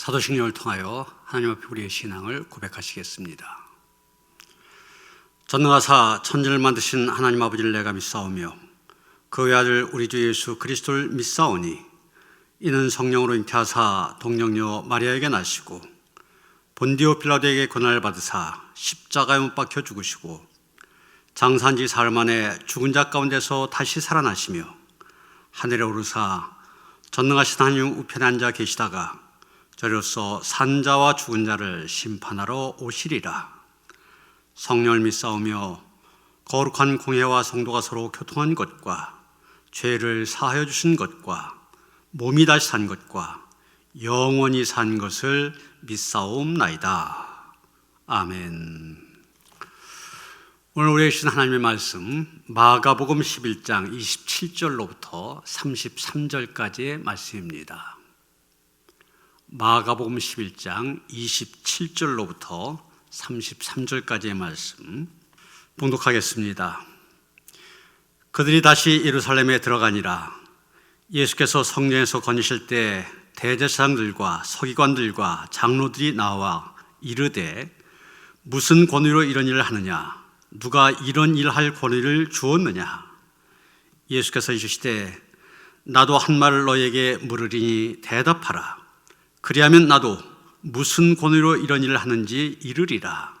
사도신경을 통하여 하나님 앞에 우리의 신앙을 고백하시겠습니다. 전능하사 천지를 만드신 하나님 아버지를 내가 믿사오며 그 외아들 우리 주 예수 그리스도를 믿사오니 이는 성령으로 잉태하사 동정녀 마리아에게 나시고 본디오 빌라도에게 고난을 받으사 십자가에 못 박혀 죽으시고 장사한 지 사흘 만에 죽은 자 가운데서 다시 살아나시며 하늘에 오르사 전능하신 하나님 우편에 앉아 계시다가 저로서 산 자와 죽은 자를 심판하러 오시리라. 성령을 믿사오며 거룩한 공회와 성도가 서로 교통한 것과 죄를 사하여 주신 것과 몸이 다시 산 것과 영원히 산 것을 믿사옵나이다. 아멘. 오늘 우리에게 주신 하나님의 말씀 마가복음 11장 27절로부터 33절까지의 말씀입니다. 마가복음 11장 27절로부터 33절까지의 말씀 봉독하겠습니다. 그들이 다시 예루살렘에 들어가니라. 예수께서 성령에서 거니실 때 대제사장들과 서기관들과 장로들이 나와 이르되 무슨 권위로 이런 일을 하느냐? 누가 이런 일할 권위를 주었느냐? 예수께서 이르시되 나도 한 말을 너에게 물으리니 대답하라. 그리하면 나도 무슨 권위로 이런 일을 하는지 이르리라.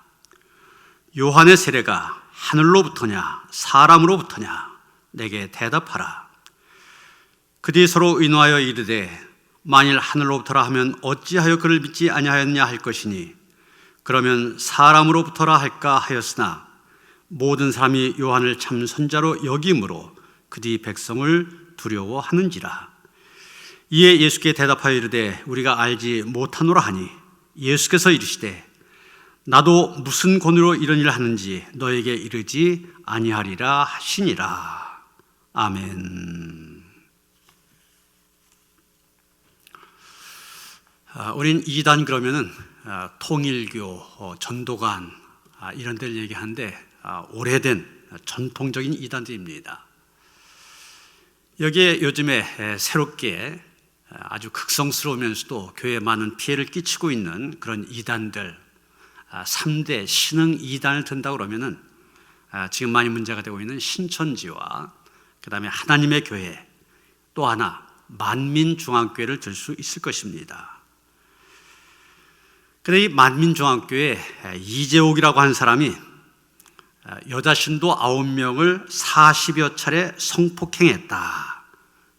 요한의 세례가 하늘로부터냐 사람으로부터냐? 내게 대답하라. 그들이 서로 의논하여 이르되 만일 하늘로부터라 하면 어찌하여 그를 믿지 아니하였냐 할 것이니 그러면 사람으로부터라 할까 하였으나 모든 사람이 요한을 참 선자로 여김으로 그들이 백성을 두려워하는지라. 이에 예수께 대답하여 이르되 우리가 알지 못하노라 하니 예수께서 이르시되 나도 무슨 권위로 이런 일을 하는지 너에게 이르지 아니하리라 하시니라. 아멘. 우린 이단 그러면은 통일교, 전도관 이런 데를 얘기하는데 오래된 전통적인 이단들입니다. 여기에 요즘에 새롭게 아주 극성스러우면서도 교회에 많은 피해를 끼치고 있는 그런 이단들 3대 신흥 이단을 든다고 그러면은 지금 많이 문제가 되고 있는 신천지와 그 다음에 하나님의 교회 또 하나 만민중앙교회를 들 수 있을 것입니다. 그런데 이 만민중앙교회 이재옥이라고 하는 사람이 여자 신도 9명을 40여 차례 성폭행했다.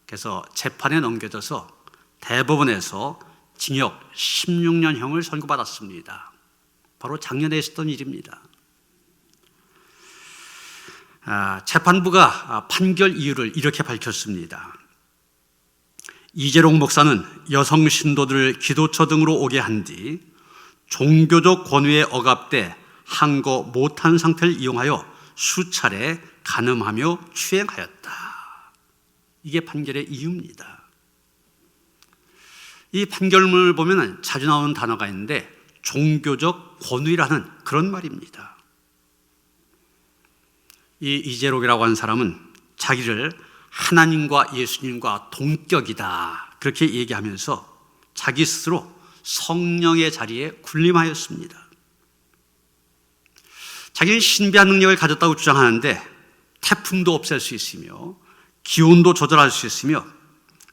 그래서 재판에 넘겨져서 대법원에서 징역 16년형을 선고받았습니다. 바로 작년에 있었던 일입니다. 재판부가 판결 이유를 이렇게 밝혔습니다. 이재록 목사는 여성 신도들을 기도처 등으로 오게 한 뒤 종교적 권위에 억압돼 한 거 못한 상태를 이용하여 수차례 간음하며 추행하였다. 이게 판결의 이유입니다. 이 판결문을 보면 자주 나오는 단어가 있는데 종교적 권위라는 그런 말입니다. 이 이재록이라고 하는 사람은 자기를 하나님과 예수님과 동격이다 그렇게 얘기하면서 자기 스스로 성령의 자리에 군림하였습니다. 자기는 신비한 능력을 가졌다고 주장하는데 태풍도 없앨 수 있으며 기온도 조절할 수 있으며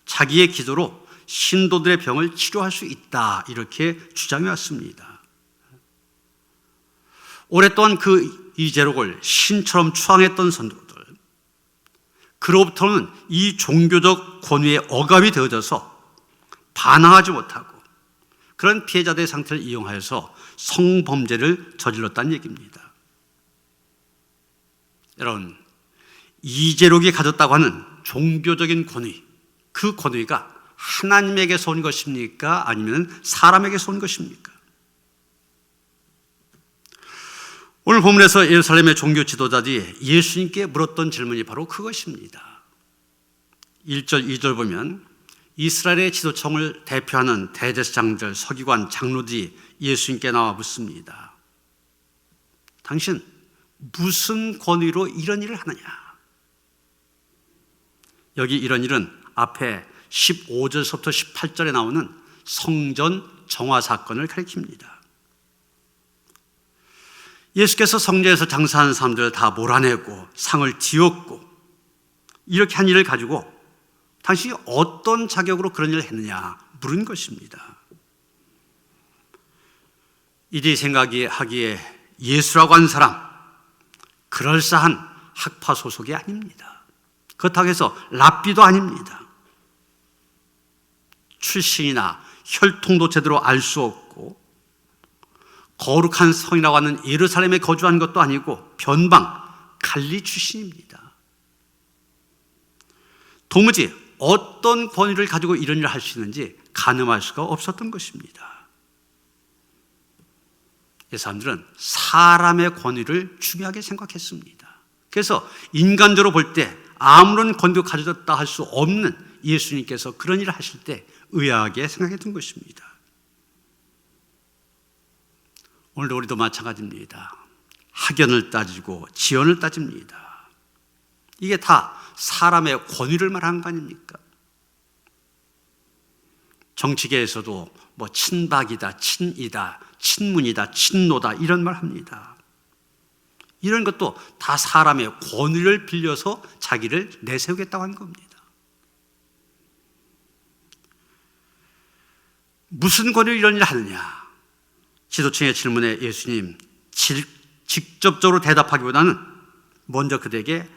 자기의 기도로 신도들의 병을 치료할 수 있다 이렇게 주장해 왔습니다. 오랫동안 그 이재록을 신처럼 추앙했던 선도들 그로부터는 이 종교적 권위에 억압이 되어져서 반항하지 못하고 그런 피해자들의 상태를 이용하여서 성범죄를 저질렀다는 얘기입니다. 여러분, 이재록이 가졌다고 하는 종교적인 권위, 그 권위가 하나님에게서 온 것입니까? 아니면 사람에게서 온 것입니까? 오늘 본문에서 예루살렘의 종교 지도자들이 예수님께 물었던 질문이 바로 그것입니다. 1절, 2절 보면 이스라엘의 지도청을 대표하는 대제사장들, 서기관, 장로들이 예수님께 나와 묻습니다. 당신 무슨 권위로 이런 일을 하느냐? 여기 이런 일은 앞에 15절서부터 18절에 나오는 성전 정화 사건을 가리킵니다. 예수께서 성전에서 장사하는 사람들을 다 몰아내고 상을 뒤엎고 이렇게 한 일을 가지고 당신이 어떤 자격으로 그런 일을 했느냐 물은 것입니다. 이들이 생각하기에 예수라고 하는 사람, 그럴싸한 학파 소속이 아닙니다. 그렇다고 해서 랍비도 아닙니다. 출신이나 혈통도 제대로 알 수 없고 거룩한 성이라고 하는 예루살렘에 거주한 것도 아니고 변방 갈리 출신입니다. 도무지 어떤 권위를 가지고 이런 일을 할 수 있는지 가늠할 수가 없었던 것입니다. 이 사람들은 사람의 권위를 중요하게 생각했습니다. 그래서 인간적으로 볼 때 아무런 권위도 가졌다 할 수 없는 예수님께서 그런 일을 하실 때 의아하게 생각했던 것입니다. 오늘도 우리도 마찬가지입니다. 학연을 따지고 지연을 따집니다. 이게 다 사람의 권위를 말하는 거 아닙니까? 정치계에서도 뭐 친박이다, 친이다, 친문이다, 친노다 이런 말 합니다. 이런 것도 다 사람의 권위를 빌려서 자기를 내세우겠다고 하는 겁니다. 무슨 권위로 이런 일을 하느냐? 지도층의 질문에 예수님 직접적으로 대답하기보다는 먼저 그들에게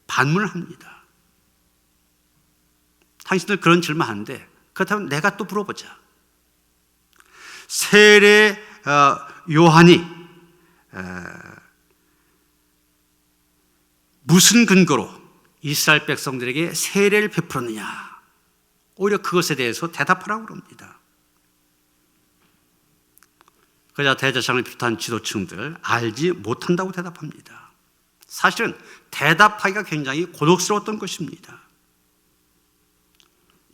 반문을 합니다. 당신들 그런 질문하는데 그렇다면 내가 또 물어보자. 세례 요한이 무슨 근거로 이스라엘 백성들에게 세례를 베풀었느냐? 오히려 그것에 대해서 대답하라고 그럽니다. 그러자 대제사장을 비롯한 지도층들 알지 못한다고 대답합니다. 사실은 대답하기가 굉장히 곤혹스러웠던 것입니다.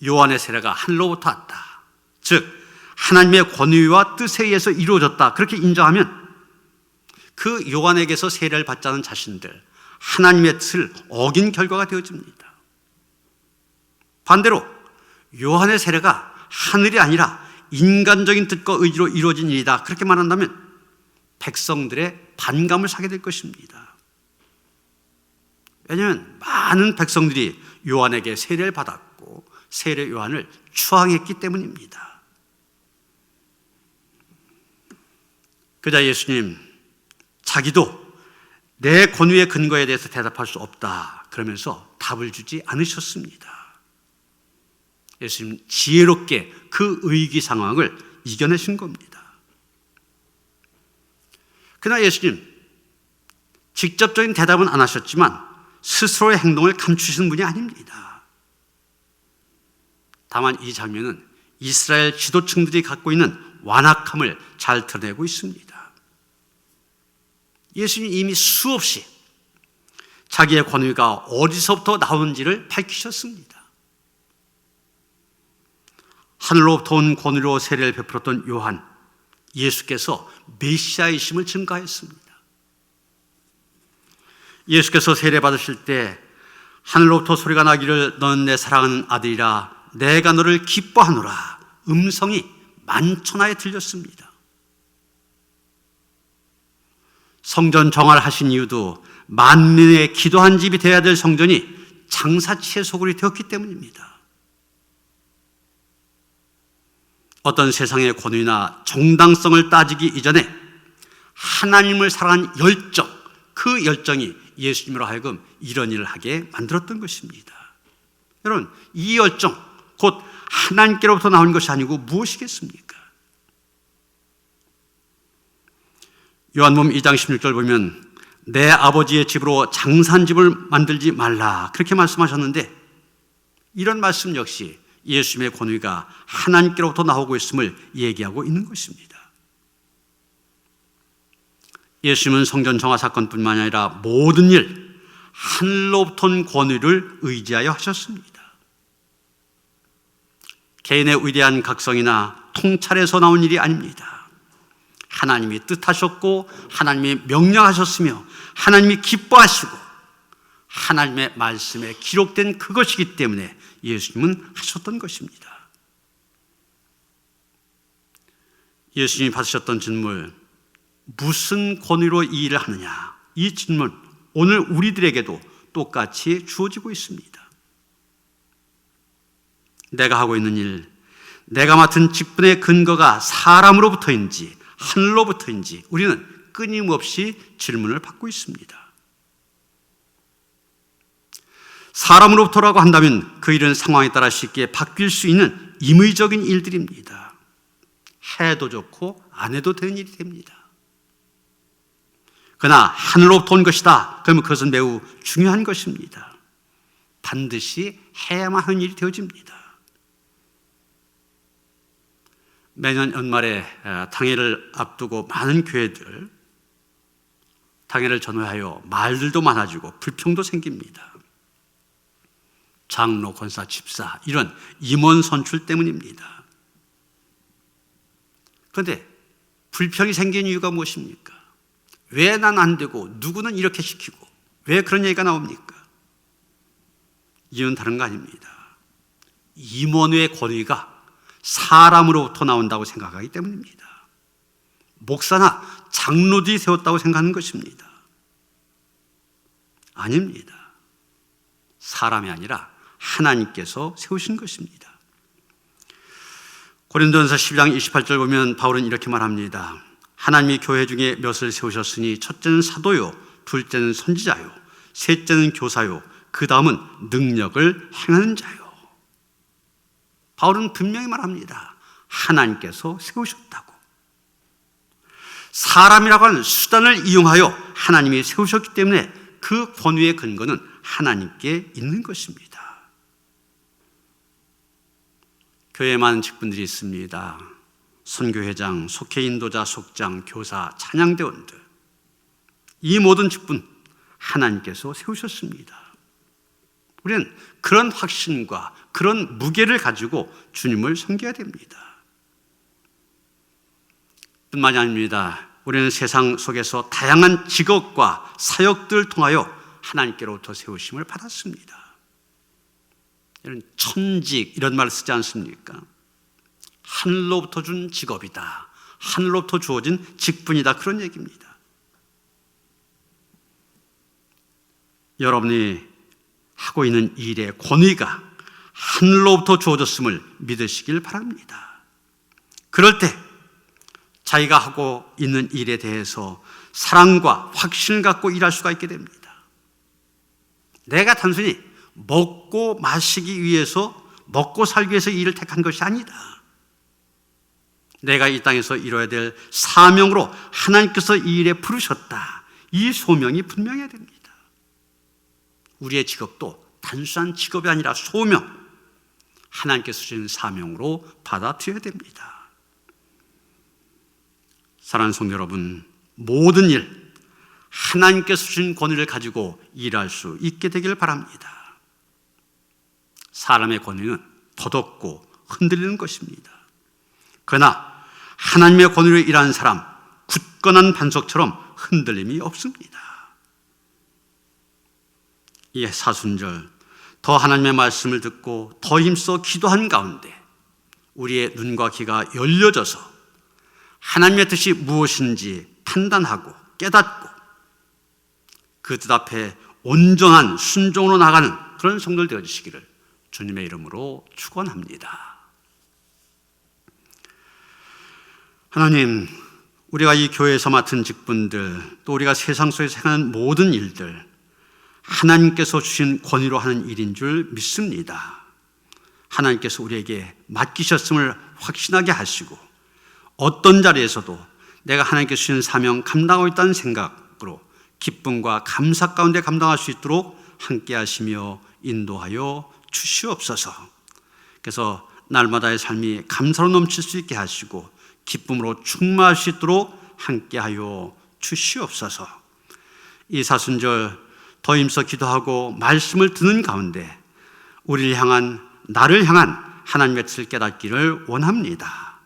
요한의 세례가 하늘로부터 왔다. 즉 하나님의 권위와 뜻에 의해서 이루어졌다. 그렇게 인정하면 그 요한에게서 세례를 받자는 자신들 하나님의 뜻을 어긴 결과가 되어집니다. 반대로 요한의 세례가 하늘이 아니라 인간적인 뜻과 의지로 이루어진 일이다. 그렇게 말한다면 백성들의 반감을 사게 될 것입니다. 왜냐하면 많은 백성들이 요한에게 세례를 받았고 세례 요한을 추앙했기 때문입니다. 그러자 예수님 자기도 내 권위의 근거에 대해서 대답할 수 없다 그러면서 답을 주지 않으셨습니다. 예수님 지혜롭게 그 위기 상황을 이겨내신 겁니다. 그러나 예수님 직접적인 대답은 안 하셨지만 스스로의 행동을 감추시는 분이 아닙니다. 다만 이 장면은 이스라엘 지도층들이 갖고 있는 완악함을 잘 드러내고 있습니다. 예수님이 이미 수없이 자기의 권위가 어디서부터 나오는지를 밝히셨습니다. 하늘로부터 온 권위로 세례를 베풀었던 요한, 예수께서 메시아이심을 증거했습니다. 예수께서 세례 받으실 때 하늘로부터 소리가 나기를 너는 내 사랑하는 아들이라 내가 너를 기뻐하노라 음성이 만천하에 들렸습니다. 성전 정화를 하신 이유도 만민의 기도한 집이 되어야 될 성전이 장사치의 소굴이 되었기 때문입니다. 어떤 세상의 권위나 정당성을 따지기 이전에 하나님을 사랑하는 열정, 그 열정이 예수님으로 하여금 이런 일을 하게 만들었던 것입니다. 여러분, 이 열정 곧 하나님께로부터 나온 것이 아니고 무엇이겠습니까? 요한복음 2장 16절 보면 내 아버지의 집으로 장사한 집을 만들지 말라 그렇게 말씀하셨는데 이런 말씀 역시 예수님의 권위가 하나님께로부터 나오고 있음을 얘기하고 있는 것입니다. 예수님은 성전 정화 사건뿐만 아니라 모든 일 하늘로부터 온 권위를 의지하여 하셨습니다. 개인의 위대한 각성이나 통찰에서 나온 일이 아닙니다. 하나님이 뜻하셨고 하나님이 명령하셨으며 하나님이 기뻐하시고 하나님의 말씀에 기록된 그것이기 때문에 예수님은 하셨던 것입니다. 예수님이 받으셨던 질문, 무슨 권위로 이 일을 하느냐? 이 질문 오늘 우리들에게도 똑같이 주어지고 있습니다. 내가 하고 있는 일, 내가 맡은 직분의 근거가 사람으로부터인지 하늘로부터인지 우리는 끊임없이 질문을 받고 있습니다. 사람으로부터라고 한다면 그 일은 상황에 따라 쉽게 바뀔 수 있는 임의적인 일들입니다. 해도 좋고 안 해도 되는 일이 됩니다. 그러나 하늘로부터 온 것이다. 그러면 그것은 매우 중요한 것입니다. 반드시 해야만 하는 일이 되어집니다. 매년 연말에 당회를 앞두고 많은 교회들 당회를 전후하여 말들도 많아지고 불평도 생깁니다. 장로, 권사, 집사 이런 임원 선출 때문입니다. 그런데 불평이 생긴 이유가 무엇입니까? 왜 난 안 되고 누구는 이렇게 시키고 왜 그런 얘기가 나옵니까? 이유는 다른 거 아닙니다. 임원의 권위가 사람으로부터 나온다고 생각하기 때문입니다. 목사나 장로들이 세웠다고 생각하는 것입니다. 아닙니다. 사람이 아니라 하나님께서 세우신 것입니다. 고린도전서 12장 28절 보면 바울은 이렇게 말합니다. 하나님이 교회 중에 몇을 세우셨으니 첫째는 사도요, 둘째는 선지자요, 셋째는 교사요, 그 다음은 능력을 행하는 자요. 바울은 분명히 말합니다. 하나님께서 세우셨다고. 사람이라고 하는 수단을 이용하여 하나님이 세우셨기 때문에 그 권위의 근거는 하나님께 있는 것입니다. 교회에 많은 직분들이 있습니다. 선교회장, 속회 인도자, 속장, 교사, 찬양대원들. 이 모든 직분 하나님께서 세우셨습니다. 우리는 그런 확신과 그런 무게를 가지고 주님을 섬겨야 됩니다. 뿐만이 아닙니다. 우리는 세상 속에서 다양한 직업과 사역들을 통하여 하나님께로부터 세우심을 받았습니다. 이런 천직 이런 말을 쓰지 않습니까? 하늘로부터 준 직업이다. 하늘로부터 주어진 직분이다. 그런 얘기입니다. 여러분이 하고 있는 일의 권위가 하늘로부터 주어졌음을 믿으시길 바랍니다. 그럴 때 자기가 하고 있는 일에 대해서 사랑과 확신을 갖고 일할 수가 있게 됩니다. 내가 단순히 먹고 마시기 위해서, 먹고 살기 위해서 이 일을 택한 것이 아니다. 내가 이 땅에서 이뤄야 될 사명으로 하나님께서 이 일에 부르셨다. 이 소명이 분명해야 됩니다. 우리의 직업도 단순한 직업이 아니라 소명, 하나님께서 주신 사명으로 받아들여야 됩니다. 사랑하는 성도 여러분, 모든 일 하나님께서 주신 권위를 가지고 일할 수 있게 되기를 바랍니다. 사람의 권위는 더덥고 흔들리는 것입니다. 그러나 하나님의 권위로 일하는 사람, 굳건한 반석처럼 흔들림이 없습니다. 이 사순절 더 하나님의 말씀을 듣고 더 힘써 기도한 가운데 우리의 눈과 귀가 열려져서 하나님의 뜻이 무엇인지 판단하고 깨닫고 그 뜻 앞에 온전한 순종으로 나가는 그런 성도들 되어주시기를 주님의 이름으로 축원합니다. 하나님, 우리가 이 교회에서 맡은 직분들, 또 우리가 세상 속에서 행하는 모든 일들 하나님께서 주신 권위로 하는 일인 줄 믿습니다. 하나님께서 우리에게 맡기셨음을 확신하게 하시고 어떤 자리에서도 내가 하나님께서 주신 사명 감당하고 있다는 생각으로 기쁨과 감사 가운데 감당할 수 있도록 함께 하시며 인도하여 주시옵소서. 그래서 날마다의 삶이 감사로 넘칠 수 있게 하시고 기쁨으로 충만할 수 있도록 함께하여 주시옵소서. 이 사순절 더 힘써 기도하고 말씀을 듣는 가운데 우리를 향한, 나를 향한 하나님의 뜻을 깨닫기를 원합니다.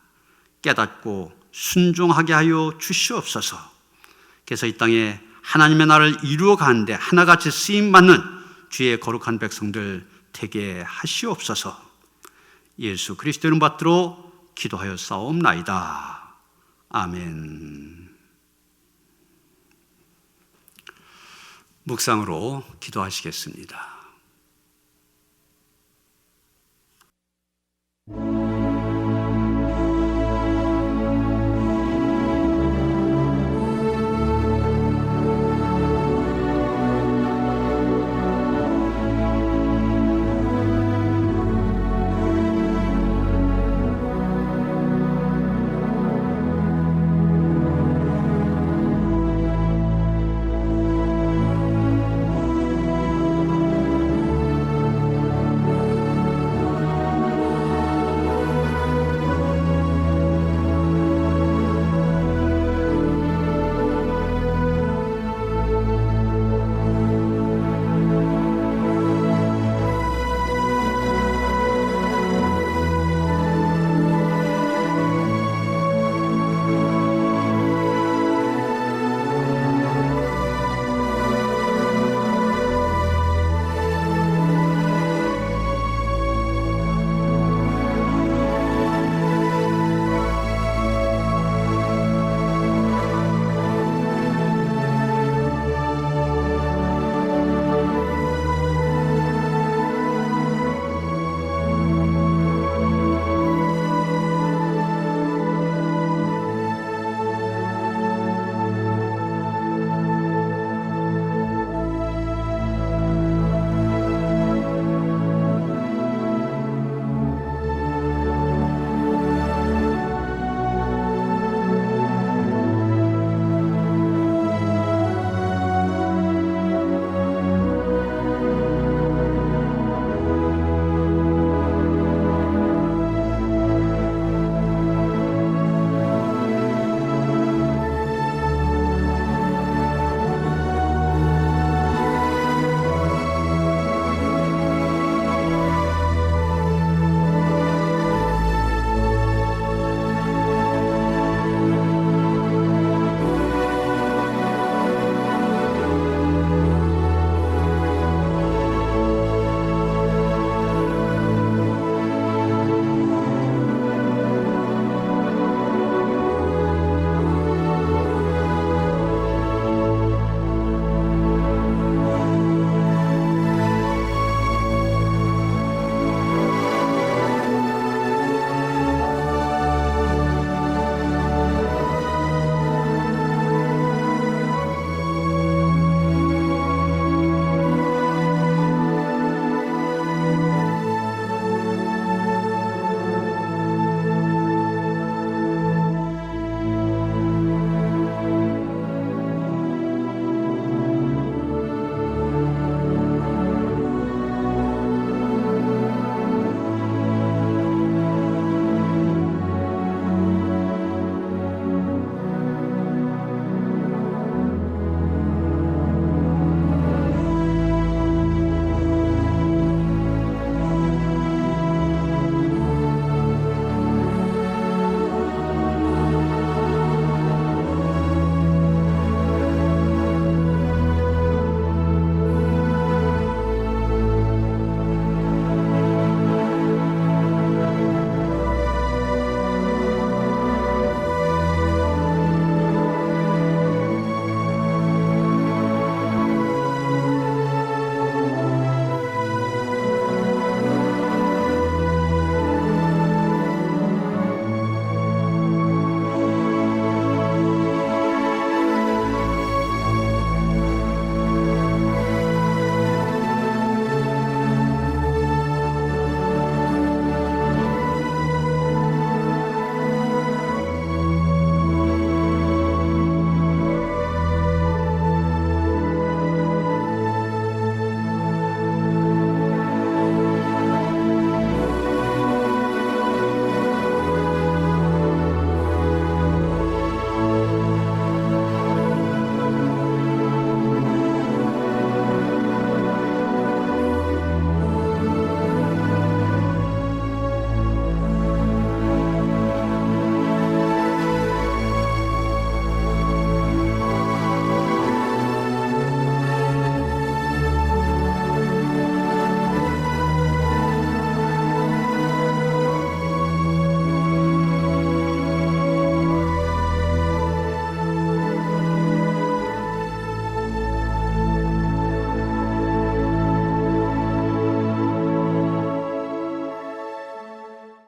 깨닫고 순종하게 하여 주시옵소서. 그래서 이 땅에 하나님의 나라를 이루어 가는데 하나같이 쓰임받는 주의 거룩한 백성들 되게 하시옵소서. 예수 그리스도 이름 받들어 기도하여 싸움나이다. 아멘. 묵상으로 기도하시겠습니다.